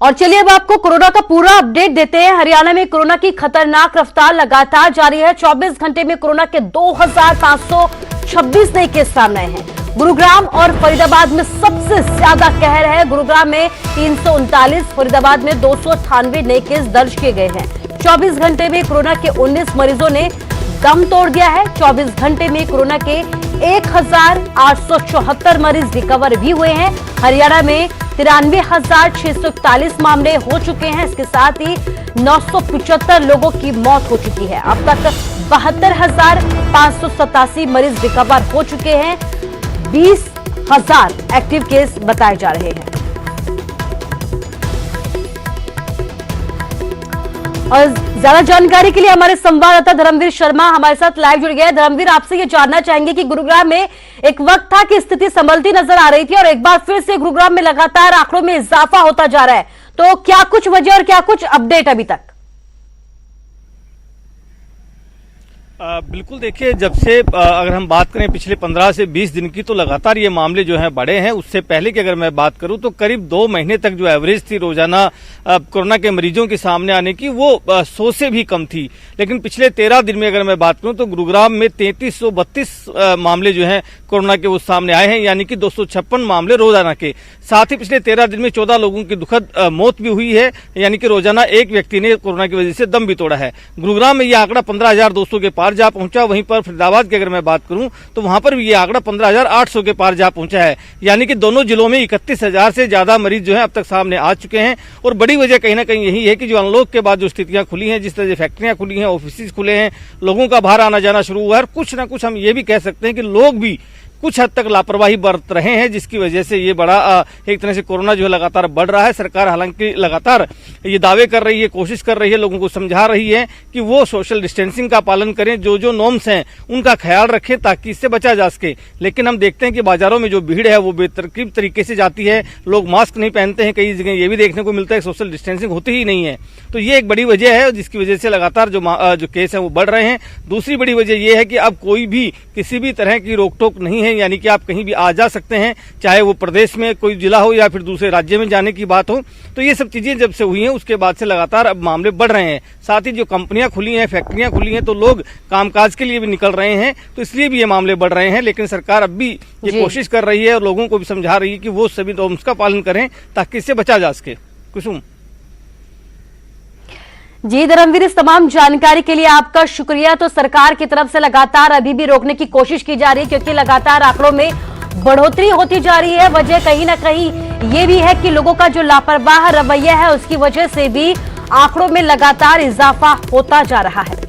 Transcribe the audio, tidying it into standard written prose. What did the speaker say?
और चलिए अब आपको कोरोना का पूरा अपडेट देते हैं। हरियाणा में कोरोना की खतरनाक रफ्तार लगातार जारी है। 24 घंटे में कोरोना के 2526 नए केस सामने आए हैं। गुरुग्राम और फरीदाबाद में सबसे ज्यादा कहर है। गुरुग्राम में 339, फरीदाबाद में 298 नए केस दर्ज किए गए हैं। 24 घंटे में कोरोना के 19 मरीजों ने दम तोड़ दिया है। 24 घंटे में कोरोना के 1874 मरीज रिकवर भी हुए हैं। हरियाणा में 93,641 मामले हो चुके हैं। इसके साथ ही 975 लोगों की मौत हो चुकी है। अब तक 72,587 मरीज रिकवर हो चुके हैं। 20,000 एक्टिव केस बताए जा रहे हैं। और ज्यादा जानकारी के लिए हमारे संवाददाता धर्मवीर शर्मा हमारे साथ लाइव जुड़ गए हैं। धर्मवीर, आपसे ये जानना चाहेंगे कि गुरुग्राम में एक वक्त था कि स्थिति संभलती नजर आ रही थी और एक बार फिर से गुरुग्राम में लगातार आंकड़ों में इजाफा होता जा रहा है, तो क्या कुछ वजह और क्या कुछ अपडेट अभी तक? बिल्कुल, देखिए, जब से अगर हम बात करें पिछले 15 से 20 दिन की, तो लगातार ये मामले जो हैं बढ़े हैं। उससे पहले की अगर मैं बात करूं तो करीब 2 महीने तक जो एवरेज थी रोजाना कोरोना के मरीजों के सामने आने की, वो 100 से भी कम थी। लेकिन पिछले 13 दिन में अगर मैं बात करूं तो गुरुग्राम में 3332 मामले जो हैं कोरोना के वो सामने आए हैं, यानी कि 256 मामले रोजाना के। साथ ही पिछले 13 दिन में 14 लोगों की दुखद मौत भी हुई है, यानी कि रोजाना एक व्यक्ति ने कोरोना की वजह से दम भी तोड़ा है। गुरुग्राम में यह आंकड़ा 15,200 के पार जा पहुंचा। वहीं पर फरीदाबाद की अगर मैं बात करूं तो वहां पर भी ये आंकड़ा 15,800 के पार जा पहुंचा है, यानी कि दोनों जिलों में 31,000 से ज्यादा मरीज जो है अब तक सामने आ चुके हैं। और बड़ी वजह कहीं ना कहीं यही है कि जो अनलॉक के बाद जो स्थितियां खुली हैं, जिस तरह से फैक्ट्रियां खुली हैं, ऑफिस खुले हैं, लोगों का बाहर आना जाना शुरू हुआ है। कुछ ना कुछ हम ये भी कह सकते हैं कि लोग भी कुछ हद तक लापरवाही बरत रहे हैं, जिसकी वजह से ये बड़ा एक तरह से कोरोना जो है लगातार बढ़ रहा है। सरकार हालांकि लगातार ये दावे कर रही है, कोशिश कर रही है, लोगों को समझा रही है कि वो सोशल डिस्टेंसिंग का पालन करें, जो जो नॉर्म्स हैं उनका ख्याल रखें ताकि इससे बचा जा सके। लेकिन हम देखते हैं कि बाजारों में जो भीड़ है वो बेतरकीब तरीके से जाती है। लोग मास्क नहीं पहनते हैं, कई जगह ये भी देखने को मिलता है सोशल डिस्टेंसिंग होती ही नहीं है। तो ये एक बड़ी वजह है जिसकी वजह से लगातार जो केस है वो बढ़ रहे हैं। दूसरी बड़ी वजह यह है कि अब कोई भी किसी भी तरह की रोक टोक नहीं है, यानी कि आप कहीं भी आ जा सकते हैं, चाहे वो प्रदेश में कोई जिला हो या फिर दूसरे राज्य में जाने की बात हो। तो ये सब चीजें जब से हुई हैं उसके बाद से लगातार अब मामले बढ़ रहे हैं। साथ ही जो कंपनियां खुली हैं, फैक्ट्रियां खुली हैं, तो लोग कामकाज के लिए भी निकल रहे हैं, तो इसलिए भी ये मामले बढ़ रहे हैं। लेकिन सरकार अब भी ये कोशिश कर रही है और लोगों को भी समझा रही है कि वो सभी नॉर्म्स का पालन करें ताकि इससे बचा जा सके। कुसुम जी धर्मवीर, इस तमाम जानकारी के लिए आपका शुक्रिया। तो सरकार की तरफ से लगातार अभी भी रोकने की कोशिश की जा रही है, क्योंकि लगातार आंकड़ों में बढ़ोतरी होती जा रही है। वजह कहीं ना कहीं ये भी है कि लोगों का जो लापरवाह रवैया है उसकी वजह से भी आंकड़ों में लगातार इजाफा होता जा रहा है।